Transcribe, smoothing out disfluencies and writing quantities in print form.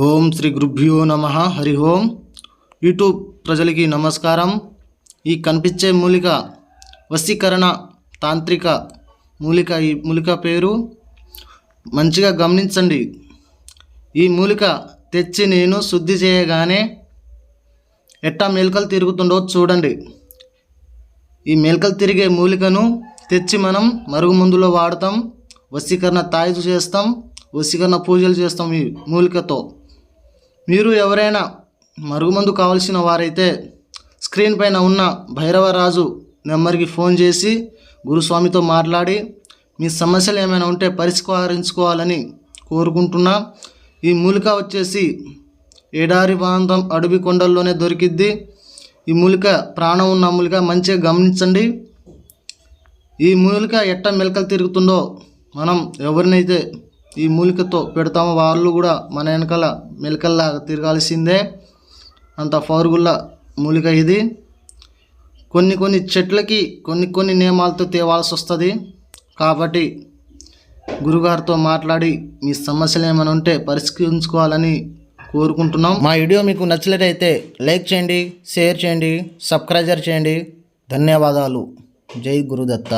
ఓం శ్రీ గురుభ్యో నమః. హరి ఓం. యూట్యూబ్ ప్రజలకి నమస్కారం. ఈ కనిపించే మూలిక వశీకరణ తాంత్రిక మూలిక. ఈ మూలిక పేరు మంచిగా గమనించండి. ఈ మూలిక తెచ్చి నేను శుద్ధి చేయగానే ఎట్టా మెలకలు తిరుగుతుండో చూడండి. ఈ మెలకలు తిరిగే మూలికను తెచ్చి మనం మరుగుమందులో వాడతాం, వశీకరణ తాయిదు చేస్తాం, వశీకరణ పూజలు చేస్తాం. ఈ మూలికతో మీరు ఎవరైనా మరుగుమందు కావాల్సిన వారైతే స్క్రీన్ పైన ఉన్న భైరవరాజు నెంబర్కి ఫోన్ చేసి గురుస్వామితో మాట్లాడి మీ సమస్యలు ఏమైనా ఉంటే పరిష్కరించుకోవాలని కోరుకుంటున్నా. ఈ మూలిక వచ్చేసి ఎడారి ప్రాంతం అడవి కొండల్లోనే దొరికిద్ది. ఈ మూలిక ప్రాణం ఉన్న మూలిక, మంచిగా గమనించండి. ఈ మూలిక ఎట్ట మెలకలు తిరుగుతుందో మనం ఎవరినైతే ఈ మూలికతో పెడతామో వాళ్ళు కూడా మన వెనకాల మెలకల్లాగా తిరగాల్సిందే. అంత పవర్ఫుల్ మూలిక ఇది. కొన్ని చెట్లకి కొన్ని నియమాలతో తేవాల్సి వస్తుంది. కాబట్టి గురుగారితో మాట్లాడి మీ సమస్యలు ఏమైనా ఉంటే పరిష్కరించుకోవాలని కోరుకుంటున్నాం. మా వీడియో మీకు నచ్చినట్లయితే లైక్ చేయండి, షేర్ చేయండి, సబ్స్క్రైబ్ చేయండి. ధన్యవాదాలు. జై గురుదత్త.